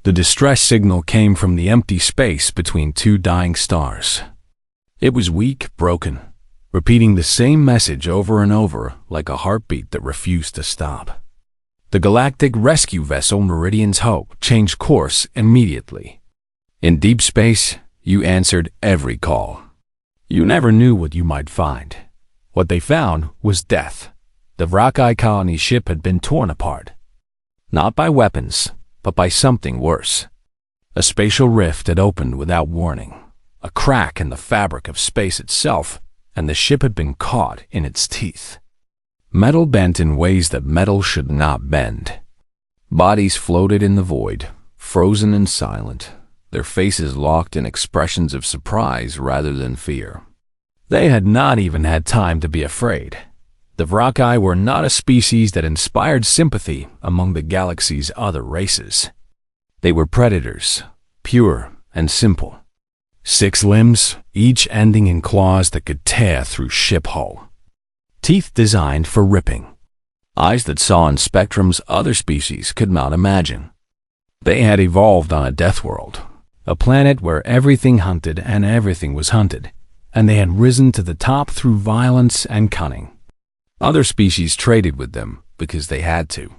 The distress signal came from the empty space between two dying stars. It was weak, broken, repeating the same message over and over like a heartbeat that refused to stop. The galactic rescue vessel Meridian's Hope changed course immediately. In deep space, you answered every call. You never knew what you might find. What they found was death. The Vrakai colony ship had been torn apart. Not by weapons, but by something worse. A spatial rift had opened without warning. A crack in the fabric of space itself, and the ship had been caught in its teeth. Metal bent in ways that metal should not bend. Bodies floated in the void, frozen and silent, their faces locked in expressions of surprise rather than fear. They had not even had time to be afraid. The Vrakai were not a species that inspired sympathy among the galaxy's other races. They were predators, pure and simple. 6 limbs, each ending in claws that could tear through ship hull. Teeth designed for ripping. Eyes that saw in spectrums other species could not imagine. They had evolved on a death world, a planet where everything hunted and everything was hunted, and they had risen to the top through violence and cunning. Other species traded with them because they had to.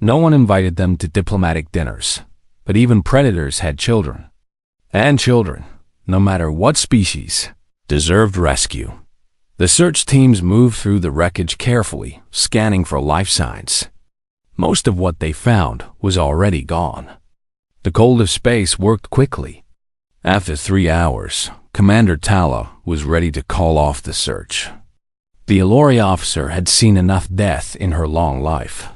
No one invited them to diplomatic dinners, but even predators had children. And children, no matter what species, deserved rescue. The search teams moved through the wreckage carefully, scanning for life signs. Most of what they found was already gone. The cold of space worked quickly. After 3 hours, Commander Talla was ready to call off the search. The Elori officer had seen enough death in her long life.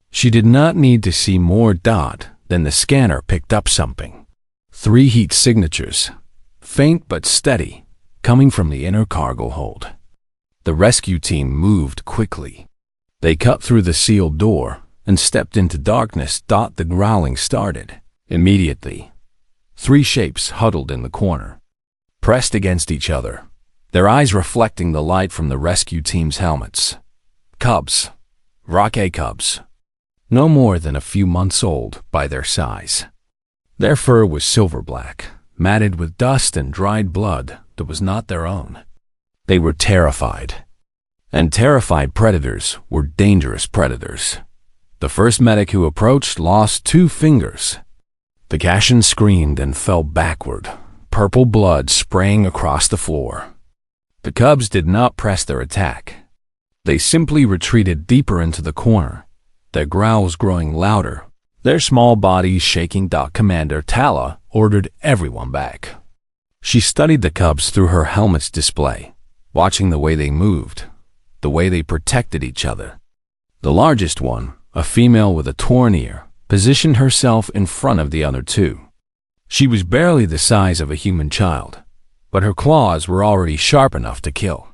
She did not need to see more than the scanner picked up something. 3 heat signatures, faint but steady, coming from the inner cargo hold. The rescue team moved quickly. They cut through the sealed door and stepped into darkness. The growling started. Immediately, 3 shapes huddled in the corner, pressed against each other, their eyes reflecting the light from the rescue team's helmets. Cubs, Vrakai cubs, no more than a few months old by their size. Their fur was silver black, matted with dust and dried blood that was not their own. They were terrified. And terrified predators were dangerous predators. The first medic who approached lost 2 fingers. The Kashan screamed and fell backward, purple blood spraying across the floor. The cubs did not press their attack. They simply retreated deeper into the corner, their growls growing louder, their small bodies shaking. Commander Talla ordered everyone back. She studied the cubs through her helmet's display, watching the way they moved, the way they protected each other. The largest one, a female with a torn ear, positioned herself in front of the other 2. She was barely the size of a human child, but her claws were already sharp enough to kill.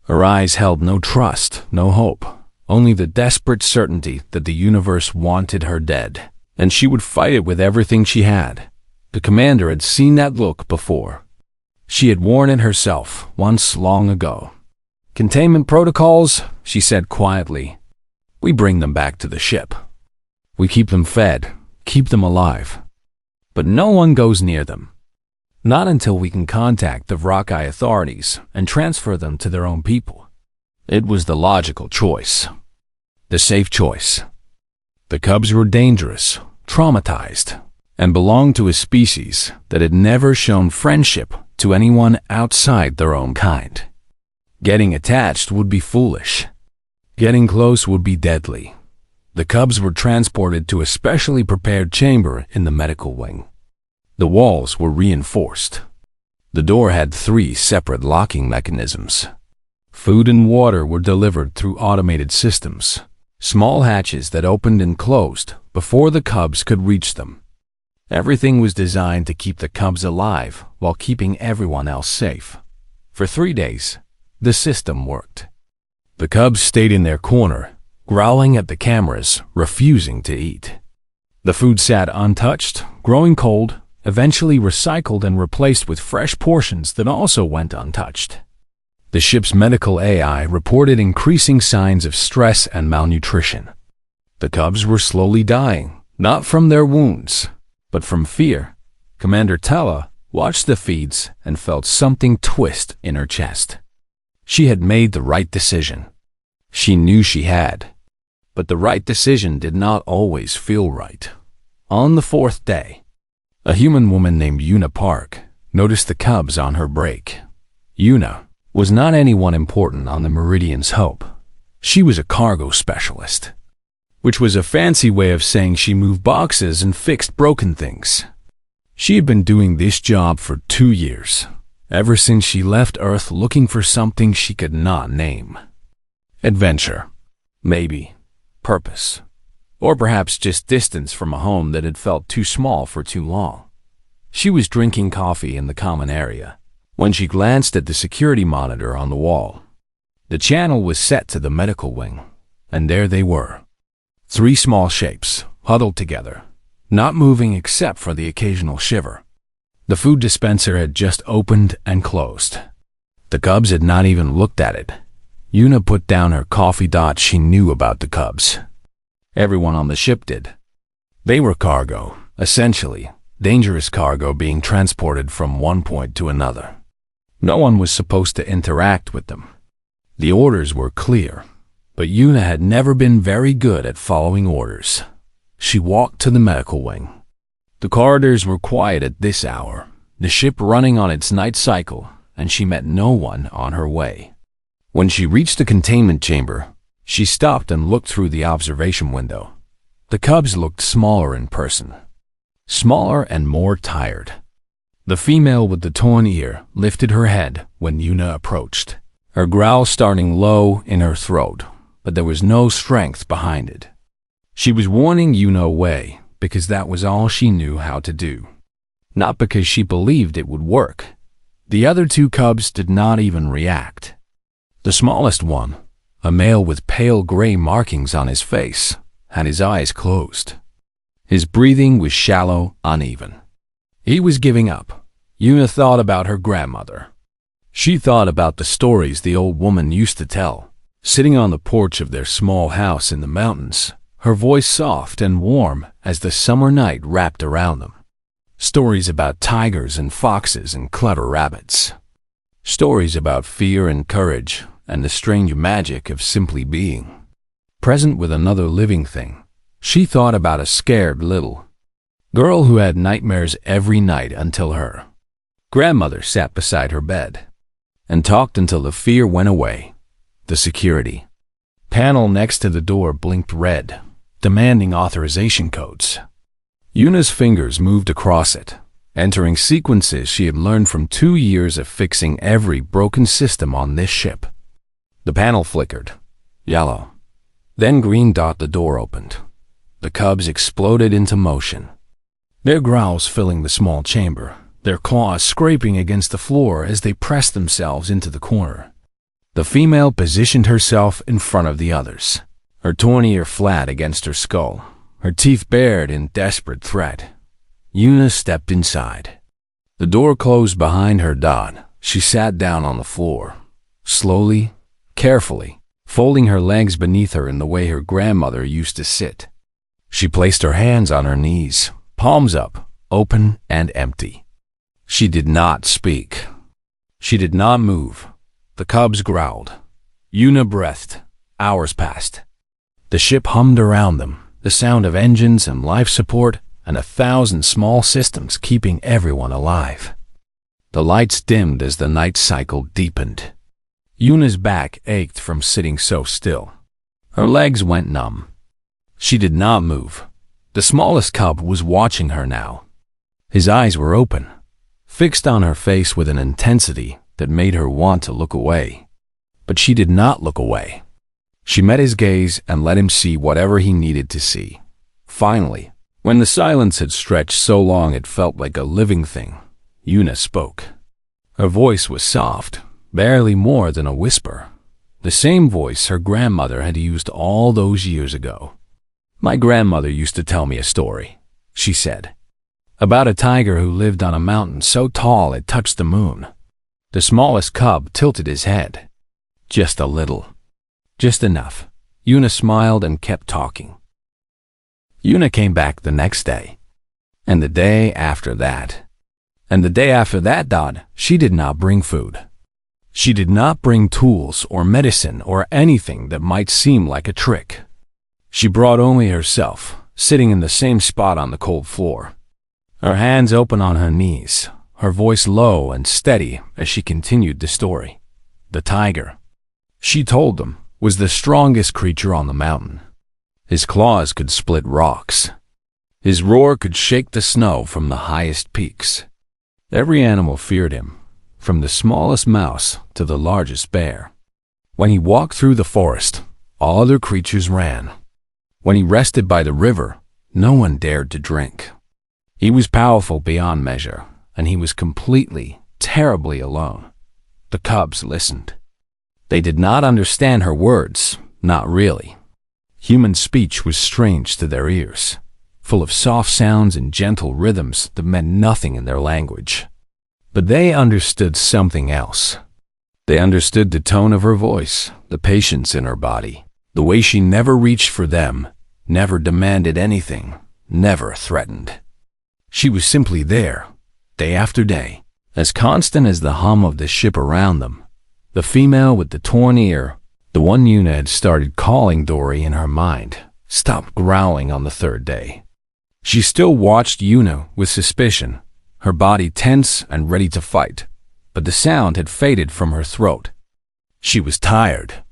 Her eyes held no trust, no hope, only the desperate certainty that the universe wanted her dead, and she would fight it with everything she had. The commander had seen that look before. She had worn it herself once long ago. "Containment protocols," she said quietly. "We bring them back to the ship. We keep them fed, keep them alive. But no one goes near them. Not until we can contact the Vrakai authorities and transfer them to their own people." It was the logical choice. The safe choice. The cubs were dangerous, traumatized, and belonged to a species that had never shown friendship to anyone outside their own kind. Getting attached would be foolish. Getting close would be deadly. The cubs were transported to a specially prepared chamber in the medical wing. The walls were reinforced. The door had 3 separate locking mechanisms. Food and water were delivered through automated systems, small hatches that opened and closed before the cubs could reach them. Everything was designed to keep the cubs alive while keeping everyone else safe. For 3 days, the system worked. The cubs stayed in their corner, growling at the cameras, refusing to eat. The food sat untouched, growing cold, eventually recycled and replaced with fresh portions that also went untouched. The ship's medical AI reported increasing signs of stress and malnutrition. The cubs were slowly dying, not from their wounds, But from fear, Commander Telli watched the feeds and felt something twist in her chest. She had made the right decision. She knew she had. But the right decision did not always feel right. On the fourth day, a human woman named Una Park noticed the cubs on her break. Una was not anyone important on the Meridian's Hope. She was a cargo specialist, which was a fancy way of saying she moved boxes and fixed broken things. She had been doing this job for 2 years, ever since she left Earth looking for something she could not name. Adventure, maybe, purpose, or perhaps just distance from a home that had felt too small for too long. She was drinking coffee in the common area when she glanced at the security monitor on the wall. The channel was set to the medical wing, and there they were. 3 small shapes, huddled together, not moving except for the occasional shiver. The food dispenser had just opened and closed. The cubs had not even looked at it. Una put down her coffee. She knew about the cubs. Everyone on the ship did. They were cargo, essentially, dangerous cargo being transported from one point to another. No one was supposed to interact with them. The orders were clear, but Una had never been very good at following orders. She walked to the medical wing. The corridors were quiet at this hour, the ship running on its night cycle, and she met no one on her way. When she reached the containment chamber, she stopped and looked through the observation window. The cubs looked smaller in person. Smaller and more tired. The female with the torn ear lifted her head when Una approached, her growl starting low in her throat, but there was no strength behind it. She was warning Una away because that was all she knew how to do, not because she believed it would work. The other 2 cubs did not even react. The smallest one, a male with pale gray markings on his face, had his eyes closed. His breathing was shallow, uneven. He was giving up. Una thought about her grandmother. She thought about the stories the old woman used to tell, sitting on the porch of their small house in the mountains, her voice soft and warm as the summer night wrapped around them. Stories about tigers and foxes and clutter rabbits. Stories about fear and courage and the strange magic of simply being present with another living thing. She thought about a scared little girl who had nightmares every night until her grandmother sat beside her bed and talked until the fear went away. The security panel next to the door blinked red, demanding authorization codes. Una's fingers moved across it, entering sequences she had learned from 2 years of fixing every broken system on this ship. The panel flickered, yellow. Then green. The door opened. The cubs exploded into motion, their growls filling the small chamber, their claws scraping against the floor as they pressed themselves into the corner. The female positioned herself in front of the others, her torn ear flat against her skull, her teeth bared in desperate threat. Una stepped inside. The door closed behind her. She sat down on the floor, slowly, carefully, folding her legs beneath her in the way her grandmother used to sit. She placed her hands on her knees, palms up, open and empty. She did not speak. She did not move. The cubs growled. Una breathed. Hours passed. The ship hummed around them, the sound of engines and life support and 1,000 small systems keeping everyone alive. The lights dimmed as the night cycle deepened. Una's back ached from sitting so still. Her legs went numb. She did not move. The smallest cub was watching her now. His eyes were open, fixed on her face with an intensity that made her want to look away. But she did not look away. She met his gaze and let him see whatever he needed to see. Finally, when the silence had stretched so long it felt like a living thing, Una spoke. Her voice was soft, barely more than a whisper. The same voice her grandmother had used all those years ago. "My grandmother used to tell me a story," she said, "about a tiger who lived on a mountain so tall it touched the moon." The smallest cub tilted his head. Just a little. Just enough. Una smiled and kept talking. Una came back the next day. And the day after that. And the day after that, she did not bring food. She did not bring tools or medicine or anything that might seem like a trick. She brought only herself, sitting in the same spot on the cold floor. Her hands open on her knees, her voice low and steady as she continued the story. The tiger, she told them, was the strongest creature on the mountain. His claws could split rocks. His roar could shake the snow from the highest peaks. Every animal feared him, from the smallest mouse to the largest bear. When he walked through the forest, all other creatures ran. When he rested by the river, no one dared to drink. He was powerful beyond measure, and he was completely, terribly alone. The cubs listened. They did not understand her words, not really. Human speech was strange to their ears, full of soft sounds and gentle rhythms that meant nothing in their language. But they understood something else. They understood the tone of her voice, the patience in her body, the way she never reached for them, never demanded anything, never threatened. She was simply there, day after day, as constant as the hum of the ship around them. The female with the torn ear, the one Yuna had started calling Dory in her mind, stopped growling on the third day. She still watched Yuna with suspicion, her body tense and ready to fight, but the sound had faded from her throat. She was tired.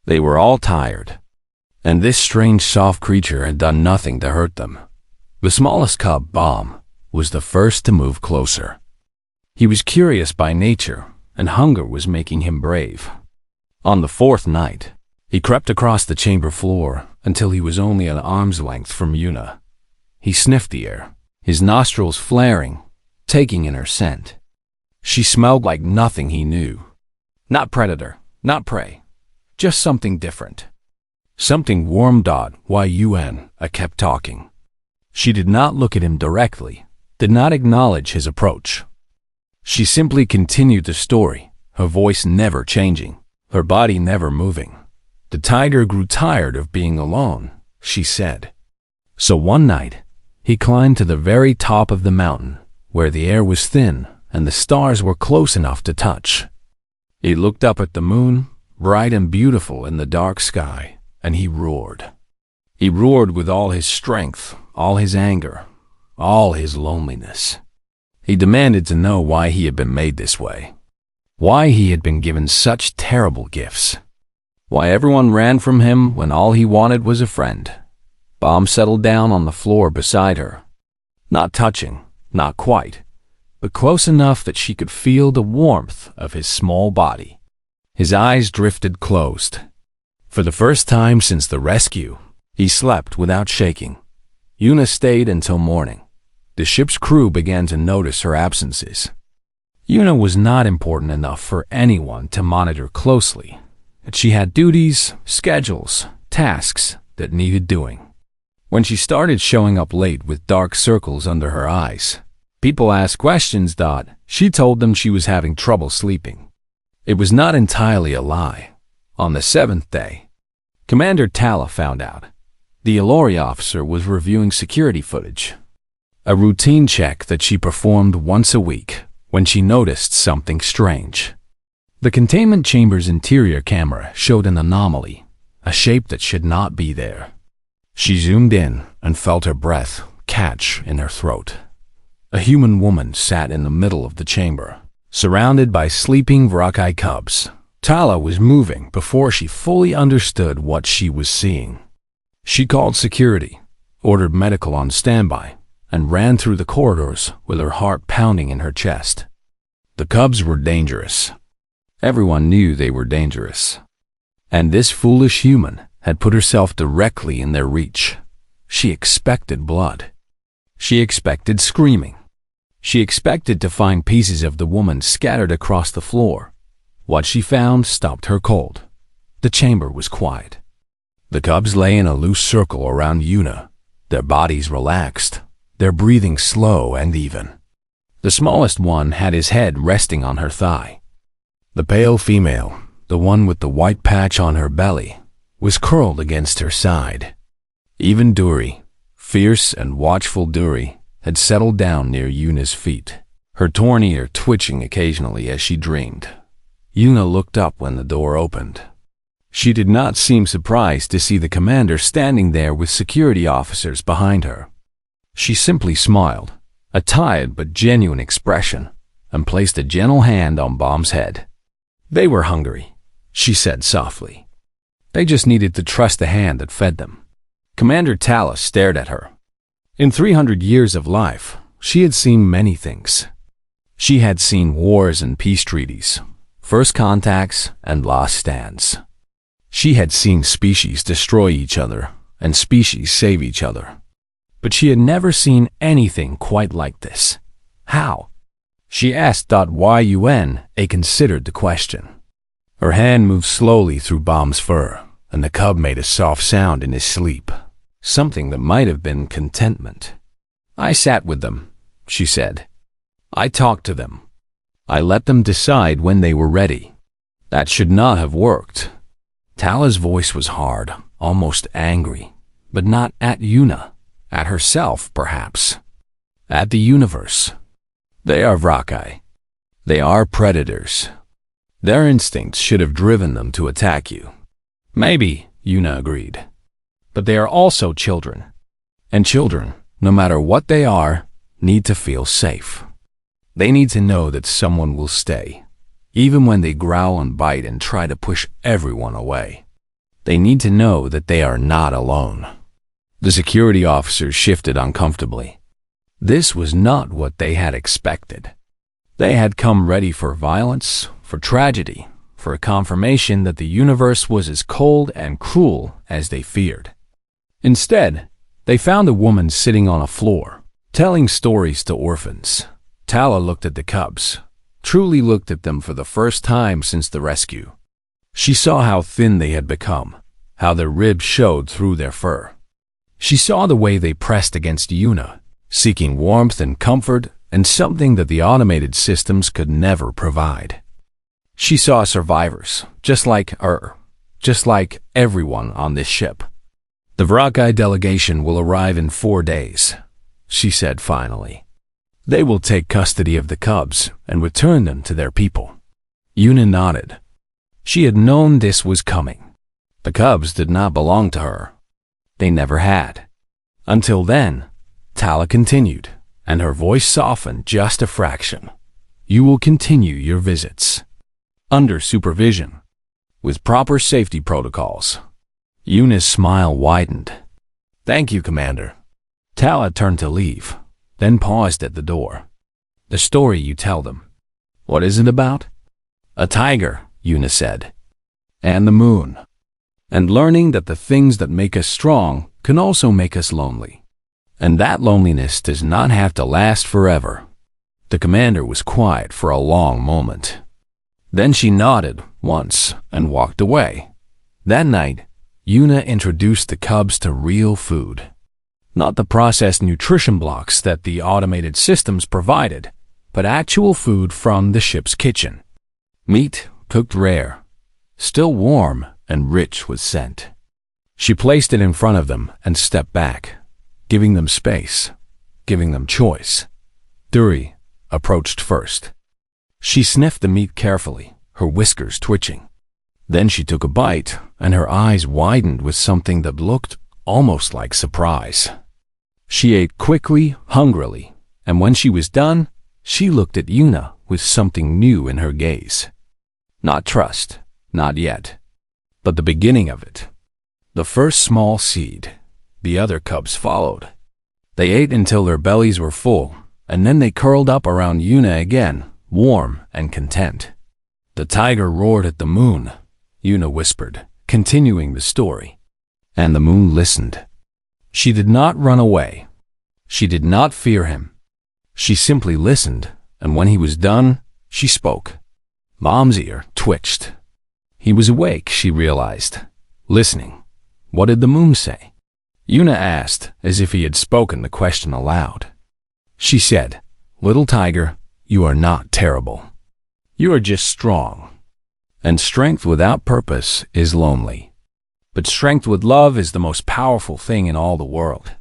They were all tired. And this strange soft creature had done nothing to hurt them. The smallest cub, Bomb, was the first to move closer. He was curious by nature, and hunger was making him brave. On the fourth night, he crept across the chamber floor until he was only an arm's length from Yuna. He sniffed the air, his nostrils flaring, taking in her scent. She smelled like nothing he knew. Not predator, not prey, just something different. Something warm. Why Yuan kept talking. She did not look at him directly, did not acknowledge his approach. She simply continued the story, her voice never changing, her body never moving. The tiger grew tired of being alone, she said. So one night, he climbed to the very top of the mountain, where the air was thin and the stars were close enough to touch. He looked up at the moon, bright and beautiful in the dark sky, and he roared. He roared with all his strength, all his anger, all his loneliness. He demanded to know why he had been made this way, why he had been given such terrible gifts, why everyone ran from him when all he wanted was a friend. Bomb settled down on the floor beside her, not touching, not quite, but close enough that she could feel the warmth of his small body. His eyes drifted closed. For the first time since the rescue, he slept without shaking. Yuna stayed until morning. The ship's crew began to notice her absences. Yuna was not important enough for anyone to monitor closely, and she had duties, schedules, tasks that needed doing. When she started showing up late with dark circles under her eyes, people asked questions. She told them she was having trouble sleeping. It was not entirely a lie. On the seventh day, Commander Talla found out. The Ilori officer was reviewing security footage, a routine check that she performed once a week, when she noticed something strange. The containment chamber's interior camera showed an anomaly, a shape that should not be there. She zoomed in and felt her breath catch in her throat. A human woman sat in the middle of the chamber, surrounded by sleeping Vrakai cubs. Talla was moving before she fully understood what she was seeing. She called security, ordered medical on standby, and ran through the corridors with her heart pounding in her chest. The cubs were dangerous. Everyone knew they were dangerous. And this foolish human had put herself directly in their reach. She expected blood. She expected screaming. She expected to find pieces of the woman scattered across the floor. What she found stopped her cold. The chamber was quiet. The cubs lay in a loose circle around Yuna, their bodies relaxed, their breathing slow and even. The smallest one had his head resting on her thigh. The pale female, the one with the white patch on her belly, was curled against her side. Even Duri, fierce and watchful Duri, had settled down near Yuna's feet, her torn ear twitching occasionally as she dreamed. Yuna looked up when the door opened. She did not seem surprised to see the commander standing there with security officers behind her. She simply smiled, a tired but genuine expression, and placed a gentle hand on Bomb's head. "They were hungry," she said softly. "They just needed to trust the hand that fed them." Commander Telli stared at her. In 300 years of life, she had seen many things. She had seen wars and peace treaties, first contacts and last stands. She had seen species destroy each other and species save each other. But she had never seen anything quite like this. How? She asked Yuna, considered the question. Her hand moved slowly through Bomb's fur, and the cub made a soft sound in his sleep, something that might have been contentment. "I sat with them," she said. "I talked to them. I let them decide when they were ready." That should not have worked. Telli's voice was hard, almost angry, but not at Yuna, at herself perhaps, at the universe. "They are Vrakai. They are predators. Their instincts should have driven them to attack you." "Maybe," Yuna agreed. "But they are also children. And children, no matter what they are, need to feel safe. They need to know that someone will stay, even when they growl and bite and try to push everyone away. They need to know that they are not alone." The security officers shifted uncomfortably. This was not what they had expected. They had come ready for violence, for tragedy, for a confirmation that the universe was as cold and cruel as they feared. Instead, they found a woman sitting on a floor, telling stories to orphans. Telli looked at the cubs, truly looked at them for the first time since the rescue. She saw how thin they had become, how their ribs showed through their fur. She saw the way they pressed against Yuna, seeking warmth and comfort and something that the automated systems could never provide. She saw survivors, just like everyone on this ship. "The Vrakai delegation will arrive in 4 days," she said finally. "They will take custody of the cubs and return them to their people." Yuna nodded. She had known this was coming. The cubs did not belong to her. They never had. Until then, Telli continued, and her voice softened just a fraction. "You will continue your visits. Under supervision. With proper safety protocols." Yuna's smile widened. "Thank you, Commander." Telli turned to leave, then paused at the door. "The story you tell them. What is it about?" "A tiger," Yuna said. "And the moon. And learning that the things that make us strong can also make us lonely. And that loneliness does not have to last forever." The commander was quiet for a long moment. Then she nodded once and walked away. That night, Yuna introduced the cubs to real food. Not the processed nutrition blocks that the automated systems provided, but actual food from the ship's kitchen. Meat cooked rare, still warm and rich with scent. She placed it in front of them and stepped back, giving them space, giving them choice. Duri approached first. She sniffed the meat carefully, her whiskers twitching. Then she took a bite, and her eyes widened with something that looked almost like surprise. She ate quickly, hungrily, and when she was done, she looked at Yuna with something new in her gaze. Not trust, not yet, but the beginning of it. The first small seed. The other cubs followed. They ate until their bellies were full, and then they curled up around Yuna again, warm and content. "The tiger roared at the moon," Yuna whispered, continuing the story. And the moon listened. She did not run away. She did not fear him. She simply listened, and when he was done, she spoke. Mom's ear twitched. He was awake, she realized, listening. What did the moon say? Yuna asked, as if he had spoken the question aloud. She said, "Little tiger, you are not terrible. You are just strong. And strength without purpose is lonely. But strength with love is the most powerful thing in all the world."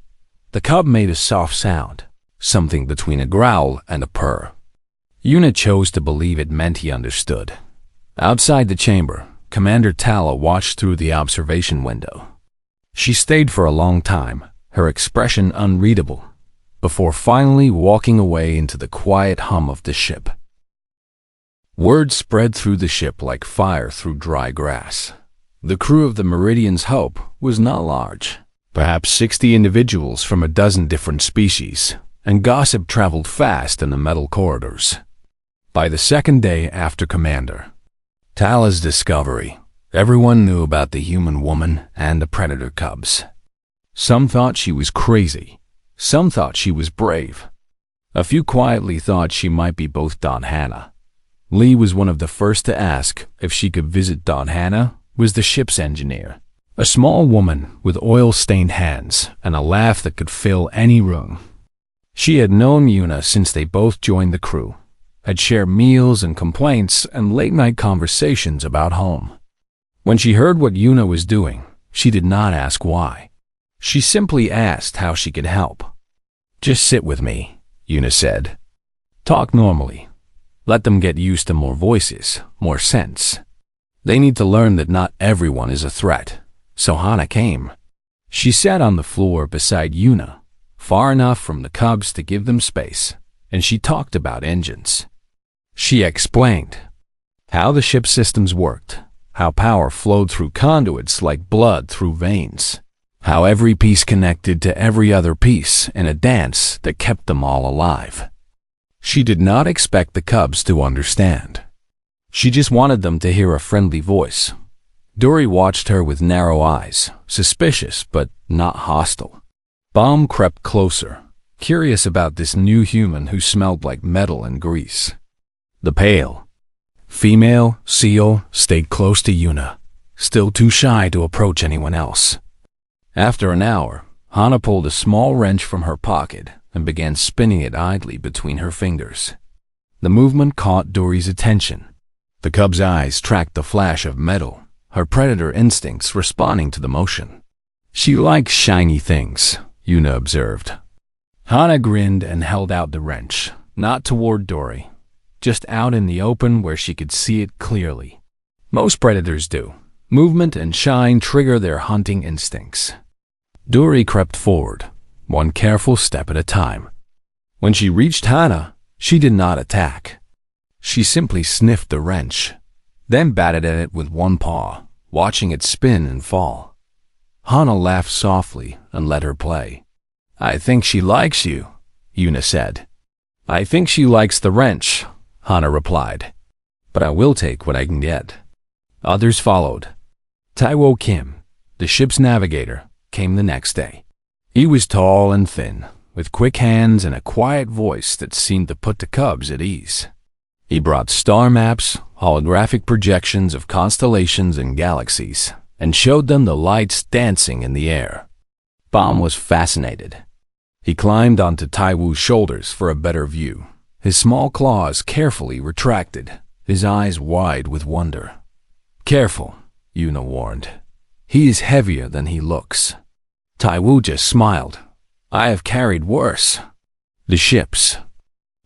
The cub made a soft sound, something between a growl and a purr. Yuna chose to believe it meant he understood. Outside the chamber, Commander Tala watched through the observation window. She stayed for a long time, her expression unreadable, before finally walking away into the quiet hum of the ship. Word spread through the ship like fire through dry grass. The crew of the Meridian's Hope was not large, perhaps 60 individuals from a dozen different species, and gossip traveled fast in the metal corridors. By the second day after Commander Tala's discovery, everyone knew about the human woman and the predator cubs. Some thought she was crazy. Some thought she was brave. A few quietly thought she might be both Dawn Hannah. Lee was one of the first to ask if she could visit. Dawn Hannah was the ship's engineer, a small woman with oil-stained hands and a laugh that could fill any room. She had known Yuna since they both joined the crew, had shared meals and complaints and late-night conversations about home. When she heard what Yuna was doing, she did not ask why. She simply asked how she could help. "Just sit with me," Yuna said. "Talk normally. Let them get used to more voices, more sense. They need to learn that not everyone is a threat." So Hana came. She sat on the floor beside Yuna, far enough from the cubs to give them space, and she talked about engines. She explained how the ship systems worked, how power flowed through conduits like blood through veins, how every piece connected to every other piece in a dance that kept them all alive. She did not expect the cubs to understand. She just wanted them to hear a friendly voice. Dory watched her with narrow eyes, suspicious but not hostile. Baum crept closer, curious about this new human who smelled like metal and grease. The pale female seal stayed close to Yuna, still too shy to approach anyone else. After an hour, Hana pulled a small wrench from her pocket and began spinning it idly between her fingers. The movement caught Dory's attention. The cub's eyes tracked the flash of metal, her predator instincts responding to the motion. "She likes shiny things," Yuna observed. Hana grinned and held out the wrench, not toward Dory, just out in the open where she could see it clearly. Most predators do. Movement and shine trigger their hunting instincts. Dory crept forward, one careful step at a time. When she reached Hana, she did not attack. She simply sniffed the wrench, then batted at it with one paw, watching it spin and fall. Hana laughed softly and let her play. "I think she likes you," Yuna said. "I think she likes the wrench," Hana replied. "But I will take what I can get." Others followed. Taiwo Kim, the ship's navigator, came the next day. He was tall and thin, with quick hands and a quiet voice that seemed to put the cubs at ease. He brought star maps, holographic projections of constellations and galaxies, and showed them the lights dancing in the air. Baum was fascinated. He climbed onto Taiwu's shoulders for a better view, his small claws carefully retracted, his eyes wide with wonder. "Careful," Yuna warned. "He is heavier than he looks." Taiwu just smiled. "I have carried worse." The ships.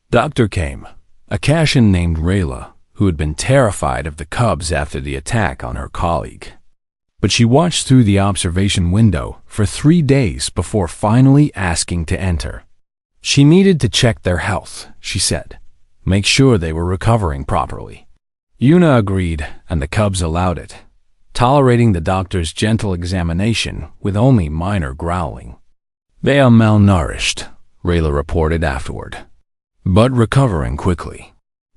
Doctor came, a Kashin named Rayla, who had been terrified of the cubs after the attack on her colleague. But she watched through the observation window for 3 days before finally asking to enter. She needed to check their health, she said, make sure they were recovering properly. Yuna agreed, and the cubs allowed it, tolerating the doctor's gentle examination with only minor growling. "They are malnourished," Rayla reported afterward, "but recovering quickly.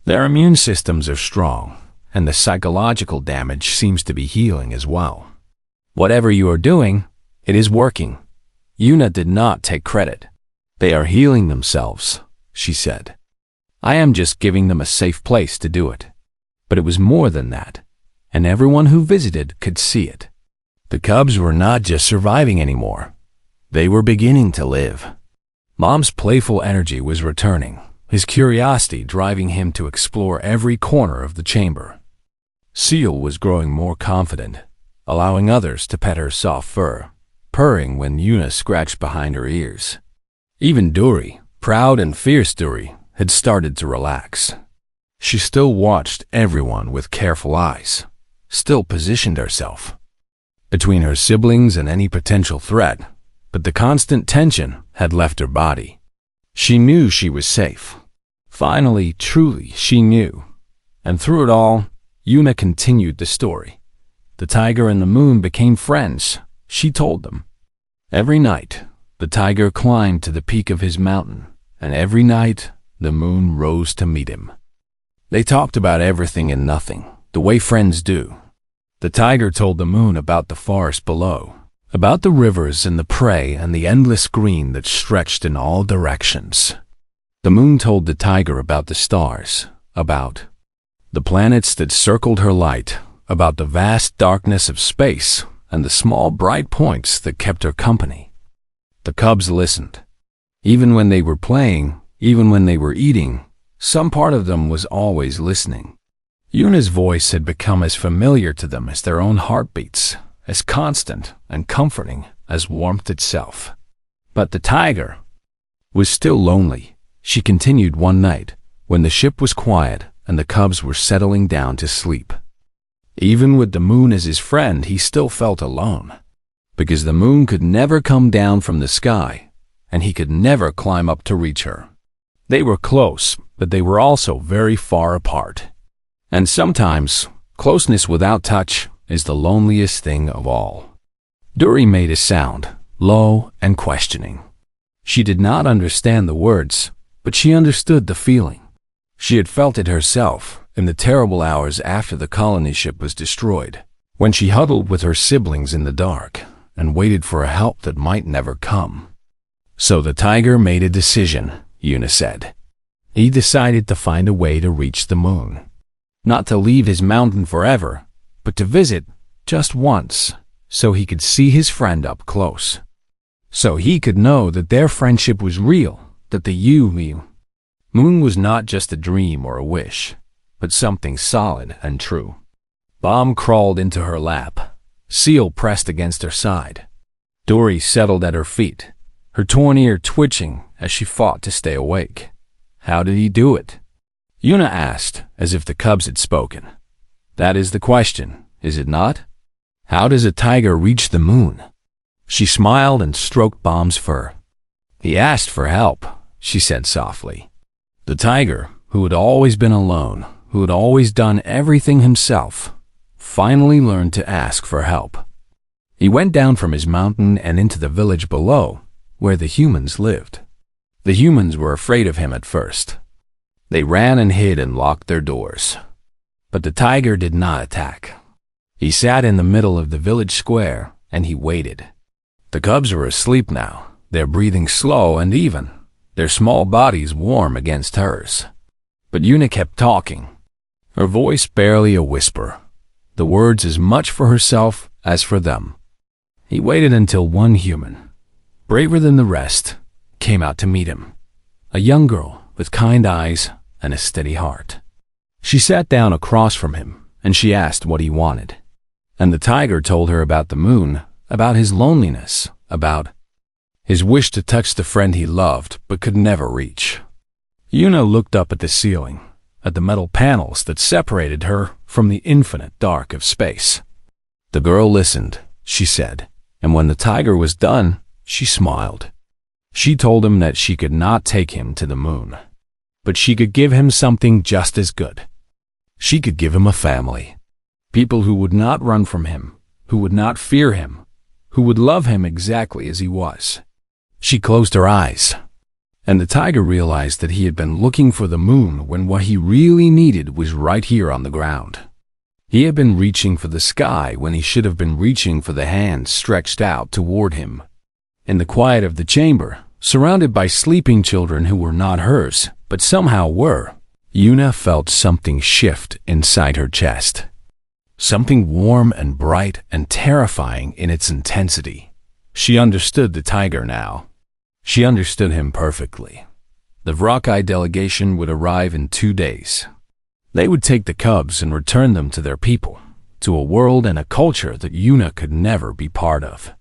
Their immune systems are strong, and the psychological damage seems to be healing as well. Whatever you are doing, it is working." Yuna did not take credit. "They are healing themselves," she said. "I am just giving them a safe place to do it." But it was more than that, and everyone who visited could see it. The cubs were not just surviving anymore. They were beginning to live. Mom's playful energy was returning, his curiosity driving him to explore every corner of the chamber. Seal was growing more confident, allowing others to pet her soft fur, purring when Yuna scratched behind her ears. Even Dory, proud and fierce Dory had started to relax. She still watched everyone with careful eyes, still positioned herself between her siblings and any potential threat, but the constant tension had left her body. She knew she was safe. Finally, truly, she knew. And through it all, Yuna continued the story. The tiger and the moon became friends, she told them. Every night, the tiger climbed to the peak of his mountain, and every night, the moon rose to meet him. They talked about everything and nothing, the way friends do. The tiger told the moon about the forest below, about the rivers and the prey and the endless green that stretched in all directions. The moon told the tiger about the stars, about the planets that circled her light, about the vast darkness of space and the small bright points that kept her company. The cubs listened. Even when they were playing, even when they were eating, some part of them was always listening. Yuna's voice had become as familiar to them as their own heartbeats, as constant and comforting as warmth itself. But the tiger was still lonely. She continued one night, when the ship was quiet and the cubs were settling down to sleep. Even with the moon as his friend, he still felt alone, because the moon could never come down from the sky, and he could never climb up to reach her. They were close, but they were also very far apart. And sometimes, closeness without touch is the loneliest thing of all. Dory made a sound, low and questioning. She did not understand the words, but she understood the feeling. She had felt it herself in the terrible hours after the colony ship was destroyed, when she huddled with her siblings in the dark and waited for a help that might never come. So the tiger made a decision, Yuna said. He decided to find a way to reach the moon. Not to leave his mountain forever, but to visit just once, so he could see his friend up close. So he could know that their friendship was real, that the moon was not just a dream or a wish, but something solid and true. Bomb crawled into her lap. Seal pressed against her side. Dory settled at her feet, her torn ear twitching as she fought to stay awake. How did he do it? Yuna asked, as if the cubs had spoken. That is the question, is it not? How does a tiger reach the moon? She smiled and stroked Bomb's fur. He asked for help, she said softly. The tiger, who had always been alone, who had always done everything himself, finally learned to ask for help. He went down from his mountain and into the village below, where the humans lived. The humans were afraid of him at first. They ran and hid and locked their doors. But the tiger did not attack. He sat in the middle of the village square and he waited. The cubs were asleep now, their breathing slow and even, their small bodies warm against hers. But Yuna kept talking, her voice barely a whisper, the words as much for herself as for them. He waited until one human, braver than the rest, came out to meet him. A young girl with kind eyes and a steady heart. She sat down across from him and she asked what he wanted. And the tiger told her about the moon, about his loneliness, about his wish to touch the friend he loved but could never reach. Yuna looked up at the ceiling, at the metal panels that separated her from the infinite dark of space. The girl listened, she said, and when the tiger was done, she smiled. She told him that she could not take him to the moon, but she could give him something just as good. She could give him a family. People who would not run from him, who would not fear him, who would love him exactly as he was. She closed her eyes, and the tiger realized that he had been looking for the moon when what he really needed was right here on the ground. He had been reaching for the sky when he should have been reaching for the hand stretched out toward him. In the quiet of the chamber, surrounded by sleeping children who were not hers, but somehow were, Yuna felt something shift inside her chest. Something warm and bright and terrifying in its intensity. She understood the tiger now. She understood him perfectly. The Vrakai delegation would arrive in 2 days. They would take the cubs and return them to their people, to a world and a culture that Yuna could never be part of.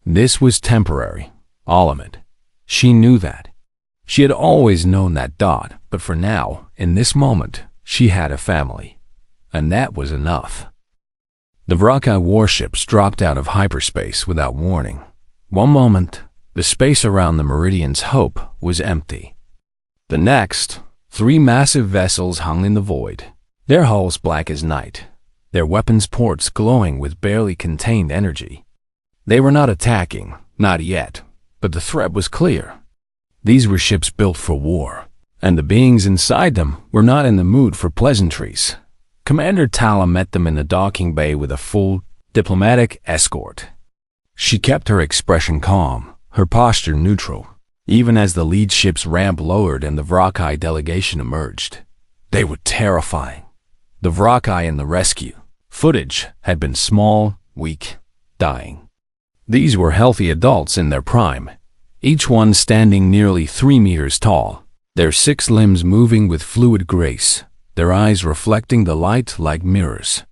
This was temporary, all of it. She knew that. She had always known that dot, but for now, in this moment, she had a family. And that was enough. The HFY warships dropped out of hyperspace without warning. One moment, the space around the Meridian's Hope was empty. The next, 3 massive vessels hung in the void, their hulls black as night, their weapons ports glowing with barely contained energy. They were not attacking, not yet, but the threat was clear. These were ships built for war, and the beings inside them were not in the mood for pleasantries. Commander Telli met them in the docking bay with a full, diplomatic escort. She kept her expression calm, her posture neutral, even as the lead ship's ramp lowered and the HFY delegation emerged. They were terrifying. The HFY in the rescue footage had been small, weak, dying. These were healthy adults in their prime, each one standing nearly 3 meters tall, their 6 limbs moving with fluid grace, their eyes reflecting the light like mirrors.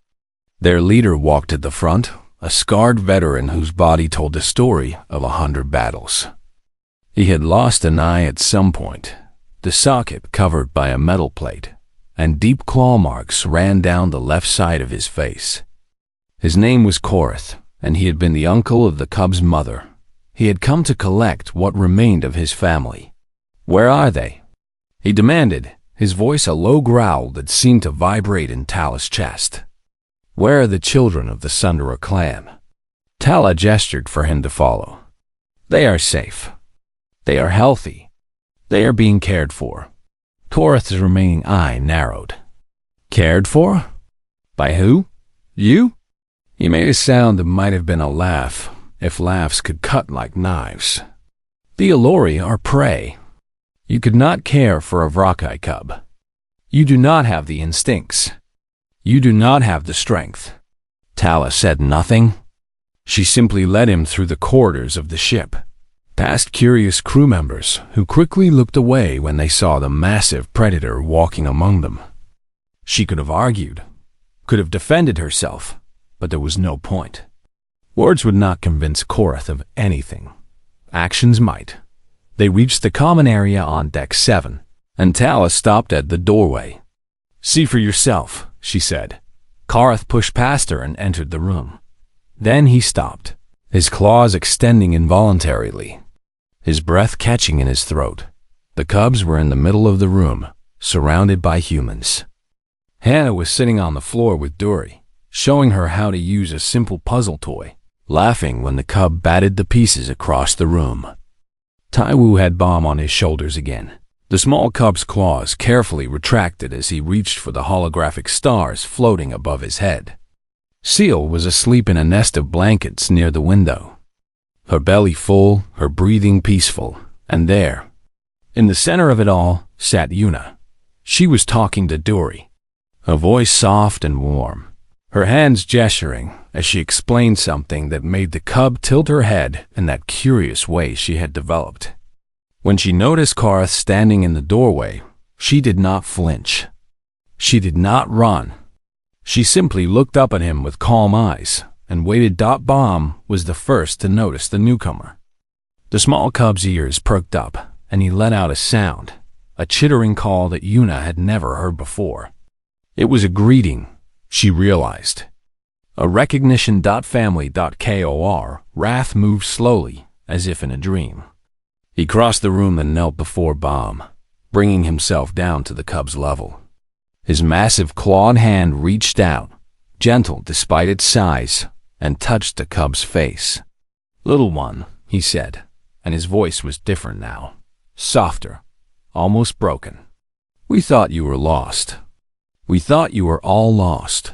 Their leader walked at the front, a scarred veteran whose body told the story of 100 battles. He had lost an eye at some point, the socket covered by a metal plate, and deep claw marks ran down the left side of his face. His name was Korath, and he had been the uncle of the cub's mother. He had come to collect what remained of his family. "Where are they?" he demanded, his voice a low growl that seemed to vibrate in Telli's chest. "Where are the children of the Sundara clan?" Telli gestured for him to follow. "They are safe. They are healthy. They are being cared for." Korath's remaining eye narrowed. "Cared for? By who? You?" He made a sound that might have been a laugh, if laughs could cut like knives. "The Allori are prey. You could not care for a HFY cub. You do not have the instincts. You do not have the strength." Telli said nothing. She simply led him through the corridors of the ship, past curious crew members who quickly looked away when they saw the massive predator walking among them. She could have argued, could have defended herself, but there was no point. Words would not convince Korath of anything. Actions might. They reached the common area on Deck 7, and Telli stopped at the doorway. "See for yourself," she said. Korath pushed past her and entered the room. Then he stopped, his claws extending involuntarily, his breath catching in his throat. The cubs were in the middle of the room, surrounded by humans. Hannah was sitting on the floor with Dory, showing her how to use a simple puzzle toy, laughing when the cub batted the pieces across the room. Taiwu had Bomb on his shoulders again, the small cub's claws carefully retracted as he reached for the holographic stars floating above his head. Seal was asleep in a nest of blankets near the window, her belly full, her breathing peaceful, and there, in the center of it all, sat Yuna. She was talking to Dory, her voice soft and warm, her hands gesturing as she explained something that made the cub tilt her head in that curious way she had developed. When she noticed Korath standing in the doorway, she did not flinch. She did not run. She simply looked up at him with calm eyes and waited. Bomb was the first to notice the newcomer. The small cub's ears perked up, and he let out a sound, a chittering call that Yuna had never heard before. It was a greeting, she realized. A recognition. Family.kor. Wrath moved slowly, as if in a dream. He crossed the room and knelt before Bomb, bringing himself down to the cub's level. His massive clawed hand reached out, gentle despite its size, and touched the cub's face. "Little one," he said, and his voice was different now, softer, almost broken. "We thought you were lost. We thought you were all lost."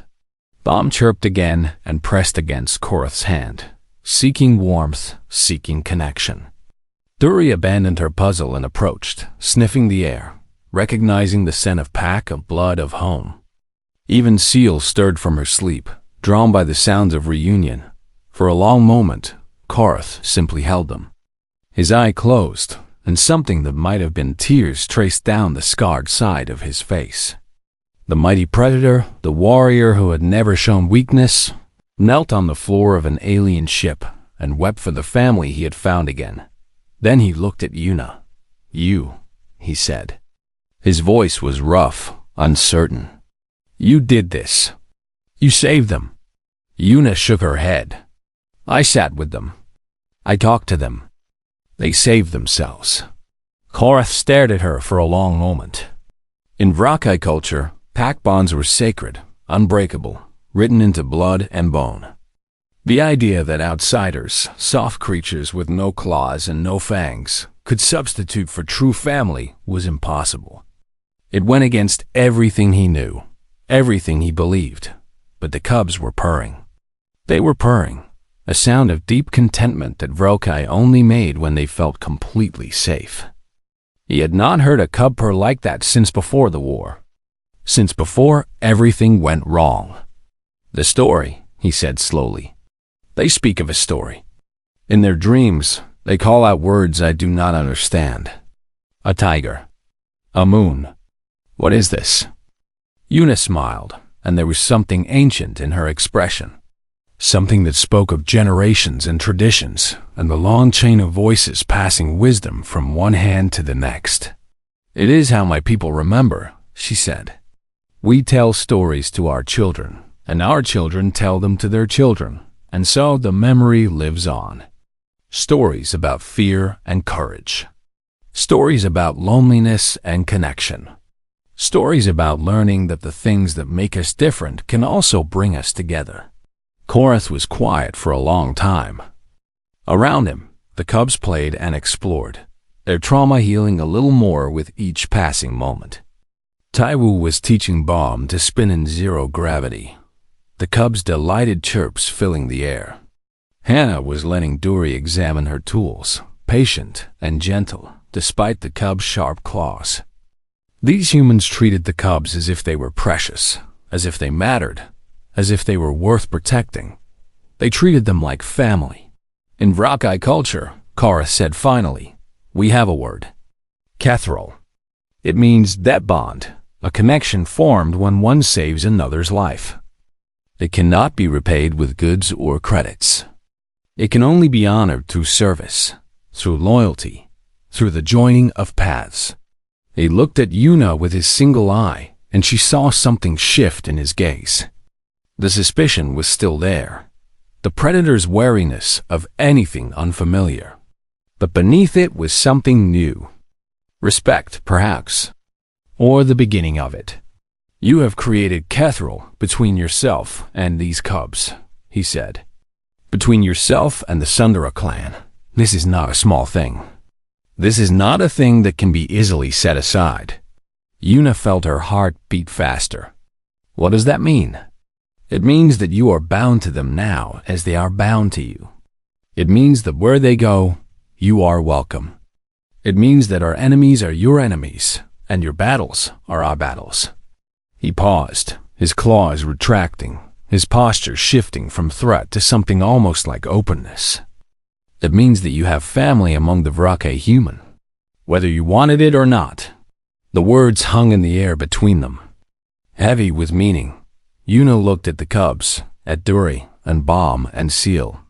Bomb chirped again and pressed against Korath's hand, seeking warmth, seeking connection. Dory abandoned her puzzle and approached, sniffing the air, recognizing the scent of pack, of blood, of home. Even Seal stirred from her sleep, drawn by the sounds of reunion. For a long moment, Korath simply held them. His eye closed, and something that might have been tears traced down the scarred side of his face. The mighty predator, the warrior who had never shown weakness, knelt on the floor of an alien ship and wept for the family he had found again. Then he looked at Yuna. "You," he said. His voice was rough, uncertain. You did this. You saved them. Yuna shook her head. I sat with them. I talked to them. They saved themselves. Korath stared at her for a long moment. In Vrakai culture, pack bonds were sacred, unbreakable, written into blood and bone. The idea that outsiders, soft creatures with no claws and no fangs, could substitute for true family was impossible. It went against everything he knew, everything he believed. But the cubs were purring. They were purring, a sound of deep contentment that Vrokai only made when they felt completely safe. He had not heard a cub purr like that since before the war. Since before everything went wrong. The story, he said slowly. They speak of a story. In their dreams, they call out words I do not understand. A tiger. A moon. What is this? Yuna smiled, and there was something ancient in her expression. Something that spoke of generations and traditions, and the long chain of voices passing wisdom from one hand to the next. It is how my people remember, she said. We tell stories to our children, and our children tell them to their children, and so the memory lives on. Stories about fear and courage. Stories about loneliness and connection. Stories about learning that the things that make us different can also bring us together. Korath was quiet for a long time. Around him, the cubs played and explored, their trauma healing a little more with each passing moment. Taiwu was teaching Bomb to spin in zero gravity, the cubs' delighted chirps filling the air. Hannah was letting Duri examine her tools, patient and gentle, despite the cubs' sharp claws. These humans treated the cubs as if they were precious, as if they mattered, as if they were worth protecting. They treated them like family. In Vrakai culture, Kara said finally, we have a word. Kethril. It means debt bond, a connection formed when one saves another's life. It cannot be repaid with goods or credits. It can only be honored through service, through loyalty, through the joining of paths. He looked at Yuna with his single eye, and she saw something shift in his gaze. The suspicion was still there, the predator's wariness of anything unfamiliar. But beneath it was something new. Respect, perhaps, or the beginning of it. You have created Kethril between yourself and these cubs, he said. Between yourself and the Sundara clan. This is not a small thing. This is not a thing that can be easily set aside. Yuna felt her heart beat faster. What does that mean? It means that you are bound to them now as they are bound to you. It means that where they go, you are welcome. It means that our enemies are your enemies, and your battles are our battles. He paused, his claws retracting, his posture shifting from threat to something almost like openness. It means that you have family among the Vrakai human, whether you wanted it or not. The words hung in the air between them, heavy with meaning. Yuna looked at the cubs, at Duri and Bomb and Seal.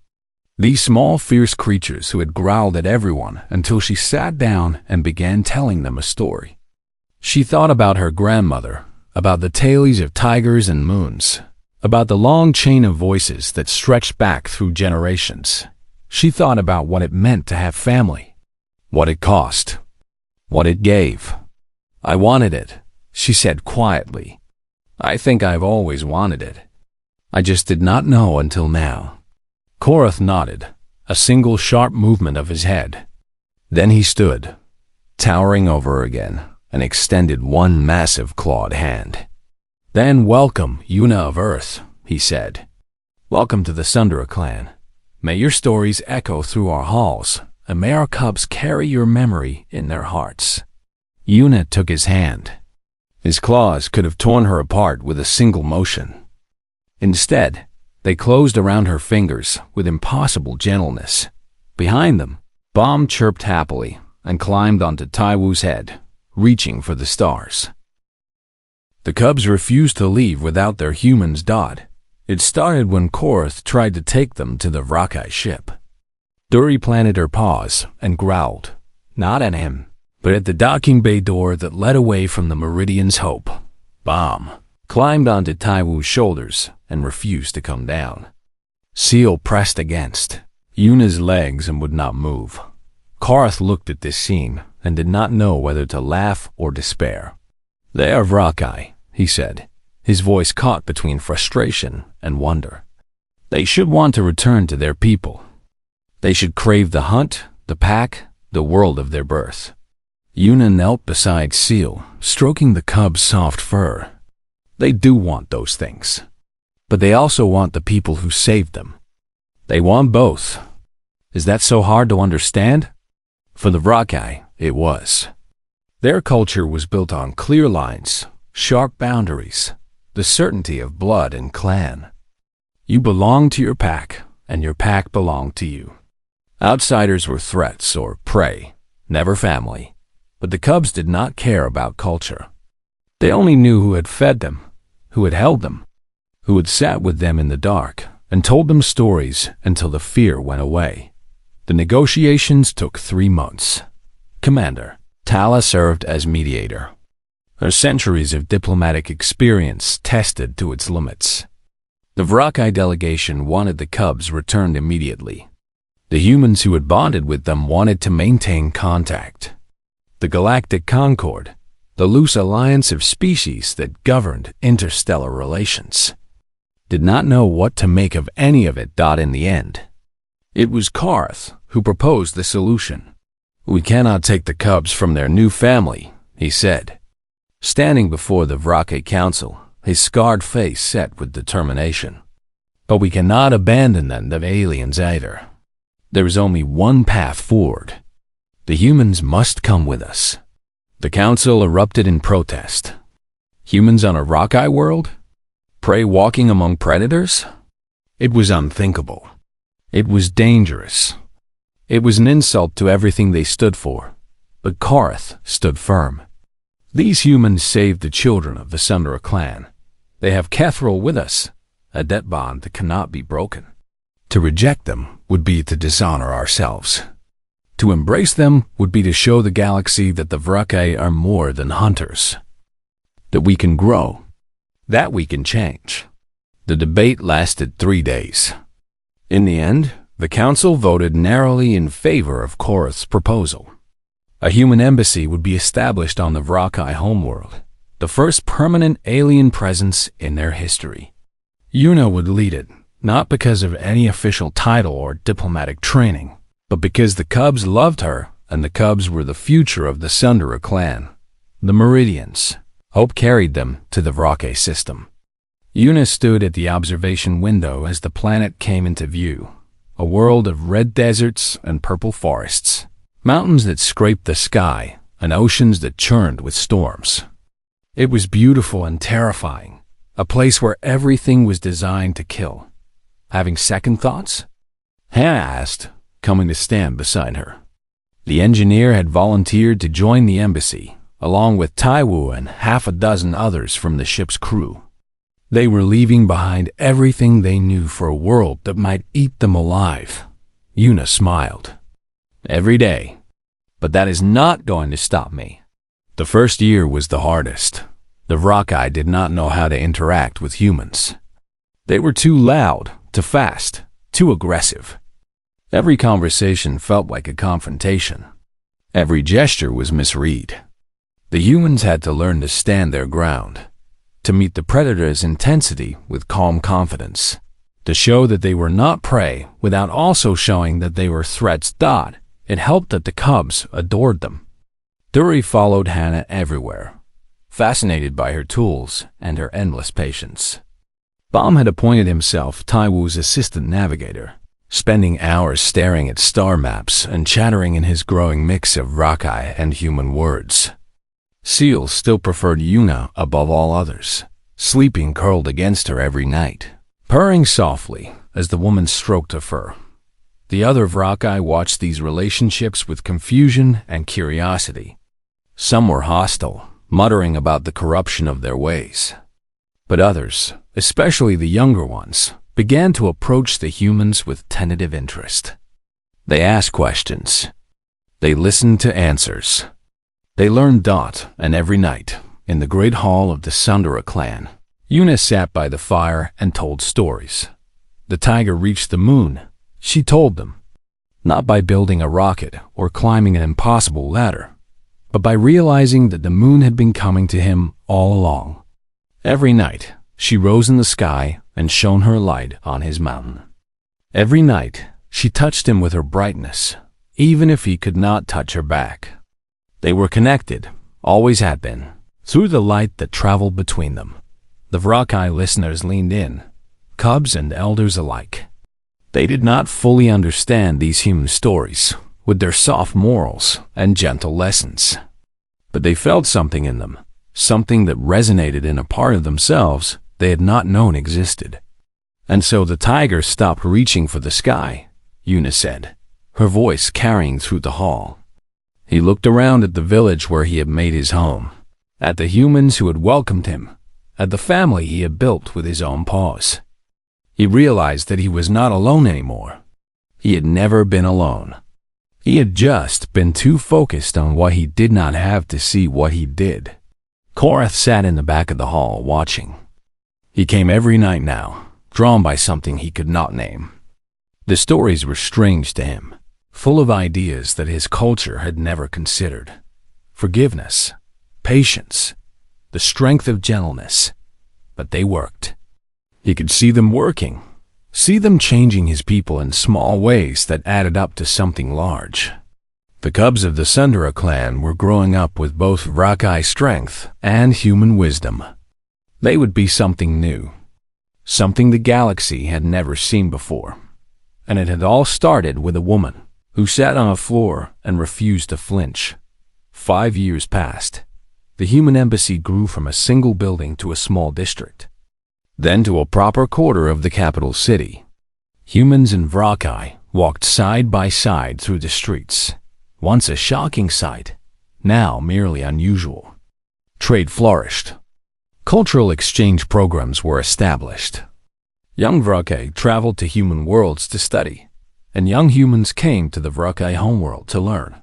These small, fierce creatures who had growled at everyone until she sat down and began telling them a story. She thought about her grandmother, about the tales of tigers and moons, about the long chain of voices that stretched back through generations. She thought about what it meant to have family, what it cost, what it gave. I wanted it, she said quietly. I think I've always wanted it. I just did not know until now. Korath nodded, a single sharp movement of his head. Then he stood, towering over her again, and extended one massive clawed hand. Then welcome, Yuna of Earth, he said. Welcome to the Sundara clan. May your stories echo through our halls, and may our cubs carry your memory in their hearts. Yuna took his hand. His claws could have torn her apart with a single motion. Instead, they closed around her fingers with impossible gentleness. Behind them, Bomb chirped happily and climbed onto Taiwu's head, reaching for the stars. The cubs refused to leave without their humans Dot. It started when Korath tried to take them to the Vrakai ship. Duri planted her paws and growled, not at him, But at the docking bay door that led away from the Meridian's hope, Bomb climbed onto Taiwu's shoulders and refused to come down. Seal pressed against Yuna's legs and would not move. Karth looked at this scene and did not know whether to laugh or despair. "They are Vrakai," he said, his voice caught between frustration and wonder. "They should want to return to their people. They should crave the hunt, the pack, the world of their birth." Yuna knelt beside Seal, stroking the cub's soft fur. "They do want those things. But they also want the people who saved them. They want both. Is that so hard to understand?" For the Vrakai, it was. Their culture was built on clear lines, sharp boundaries, the certainty of blood and clan. You belonged to your pack, and your pack belonged to you. Outsiders were threats or prey, never family. But the cubs did not care about culture. They only knew who had fed them, who had held them, who had sat with them in the dark and told them stories until the fear went away. The negotiations took 3 months. Commander Tala served as mediator. Her centuries of diplomatic experience tested to its limits. The Vrakai delegation wanted the cubs returned immediately. The humans who had bonded with them wanted to maintain contact. The Galactic Concord, the loose alliance of species that governed interstellar relations, did not know what to make of any of it. In the end, it was Karth who proposed the solution. "We cannot take the cubs from their new family," he said. Standing before the Vrakai Council, his scarred face set with determination. "But we cannot abandon them to aliens either. There is only one path forward. The humans must come with us." The council erupted in protest. Humans on a Vrakai world? Prey walking among predators? It was unthinkable. It was dangerous. It was an insult to everything they stood for. But Karth stood firm. "These humans saved the children of the Sundara clan. They have Kethril with us, a debt bond that cannot be broken. To reject them would be to dishonor ourselves. To embrace them would be to show the galaxy that the Vrakai are more than hunters. That we can grow. That we can change." The debate lasted 3 days. In the end, the council voted narrowly in favor of Karth's proposal. A human embassy would be established on the Vrakai homeworld, the first permanent alien presence in their history. Yuna would lead it, not because of any official title or diplomatic training, but because the cubs loved her, and the cubs were the future of the Sundara clan. The Meridians. Hope carried them to the Vrakai system. Yuna stood at the observation window as the planet came into view, a world of red deserts and purple forests, mountains that scraped the sky, and oceans that churned with storms. It was beautiful and terrifying, a place where everything was designed to kill. "Having second thoughts?" Hannah asked, coming to stand beside her. The engineer had volunteered to join the embassy, along with Taiwu and half a dozen others from the ship's crew. They were leaving behind everything they knew for a world that might eat them alive. Yuna smiled. "Every day. But that is not going to stop me." The first year was the hardest. The Vrakai did not know how to interact with humans. They were too loud, too fast, too aggressive. Every conversation felt like a confrontation. Every gesture was misread. The humans had to learn to stand their ground, to meet the predator's intensity with calm confidence, to show that they were not prey without also showing that they were threats. It helped that the cubs adored them. Duri followed Hannah everywhere, fascinated by her tools and her endless patience. Bomb had appointed himself Taiwu's assistant navigator, spending hours staring at star maps and chattering in his growing mix of Vrakai and human words. Seal still preferred Yuna above all others, sleeping curled against her every night, purring softly as the woman stroked her fur. The other Vrakai watched these relationships with confusion and curiosity. Some were hostile, muttering about the corruption of their ways. But others, especially the younger ones, began to approach the humans with tentative interest. They asked questions. They listened to answers. They learned Dot, and every night, in the great hall of the Sundara clan, Una sat by the fire and told stories. The tiger reached the moon, she told them, not by building a rocket or climbing an impossible ladder, but by realizing that the moon had been coming to him all along. Every night, she rose in the sky and shone her light on his mountain. Every night, she touched him with her brightness, even if he could not touch her back. They were connected, always had been, through the light that traveled between them. The Vrakai listeners leaned in, cubs and elders alike. They did not fully understand these human stories, with their soft morals and gentle lessons. But they felt something in them, something that resonated in a part of themselves they had not known existed. And so the tiger stopped reaching for the sky, Una said, her voice carrying through the hall. He looked around at the village where he had made his home, at the humans who had welcomed him, at the family he had built with his own paws. He realized that he was not alone anymore. He had never been alone. He had just been too focused on what he did not have to see what he did. Korath sat in the back of the hall watching. He came every night now, drawn by something he could not name. The stories were strange to him, full of ideas that his culture had never considered. Forgiveness, patience, the strength of gentleness. But they worked. He could see them working, see them changing his people in small ways that added up to something large. The cubs of the Sundara clan were growing up with both Vrakai strength and human wisdom. They would be something new, something the galaxy had never seen before. And it had all started with a woman who sat on a floor and refused to flinch. 5 years passed. The human embassy grew from a single building to a small district, then to a proper quarter of the capital city. Humans and Vrakai walked side by side through the streets, once a shocking sight, now merely unusual. Trade flourished. Cultural exchange programs were established. Young Vrakai traveled to human worlds to study, and young humans came to the Vrakai homeworld to learn.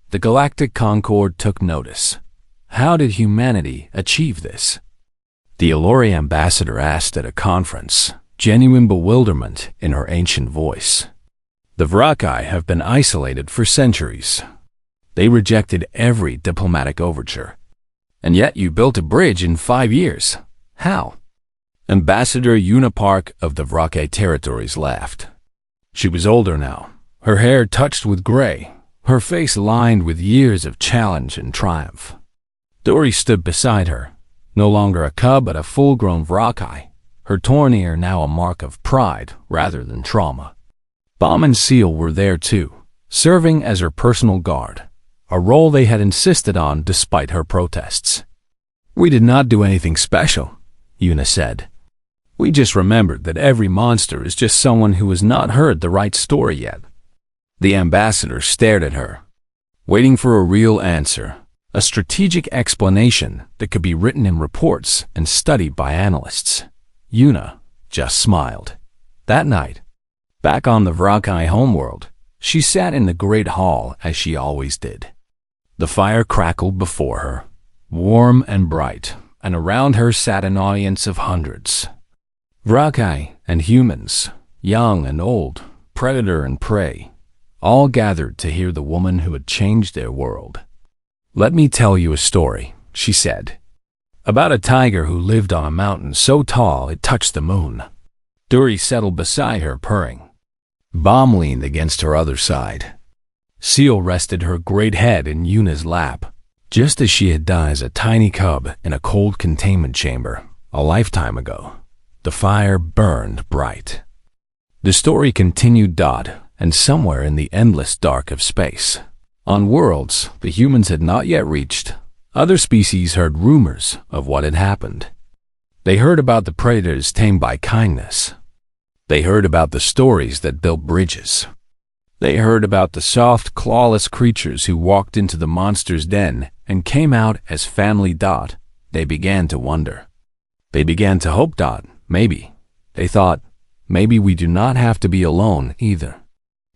The Galactic Concord took notice. How did humanity achieve this? The Allori ambassador asked at a conference, genuine bewilderment in her ancient voice. The Vrakai have been isolated for centuries. They rejected every diplomatic overture. And yet you built a bridge in 5 years. How? Ambassador Una Park of the Vrakai territories laughed. She was older now, her hair touched with gray, her face lined with years of challenge and triumph. Dory stood beside her, no longer a cub but a full-grown Vrakai, her torn ear now a mark of pride rather than trauma. Bomb and Seal were there too, serving as her personal guard, a role they had insisted on despite her protests. We did not do anything special, Una said. We just remembered that every monster is just someone who has not heard the right story yet. The ambassador stared at her, waiting for a real answer. A strategic explanation that could be written in reports and studied by analysts. Una just smiled. That night, back on the Vrakai homeworld, she sat in the great hall as she always did. The fire crackled before her, warm and bright, and around her sat an audience of hundreds. Vrakai and humans, young and old, predator and prey, all gathered to hear the woman who had changed their world. Let me tell you a story, she said, about a tiger who lived on a mountain so tall it touched the moon. Duri settled beside her, purring. Bomb leaned against her other side. Seal rested her great head in Una's lap, just as she had done as a tiny cub in a cold containment chamber a lifetime ago. The fire burned bright. The story continued, and somewhere in the endless dark of space, on worlds the humans had not yet reached, other species heard rumors of what had happened. They heard about the predators tamed by kindness. They heard about the stories that built bridges. They heard about the soft, clawless creatures who walked into the monster's den and came out as family. They began to wonder. They began to hope. Maybe. They thought, maybe we do not have to be alone either.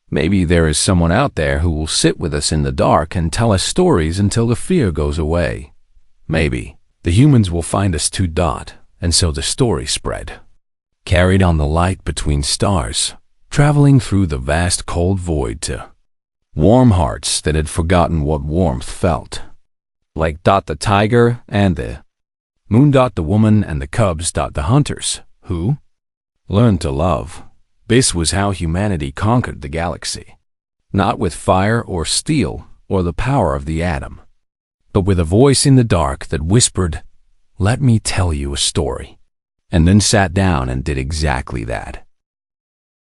Maybe there is someone out there who will sit with us in the dark and tell us stories until the fear goes away. Maybe the humans will find us too, and so the story spread. Carried on the light between stars, traveling through the vast cold void to warm hearts that had forgotten what warmth felt. Like the tiger and the moon, the woman and the cubs, the hunters, who learned to love. This was how humanity conquered the galaxy. Not with fire or steel or the power of the atom, but with a voice in the dark that whispered, "Let me tell you a story," and then sat down and did exactly that.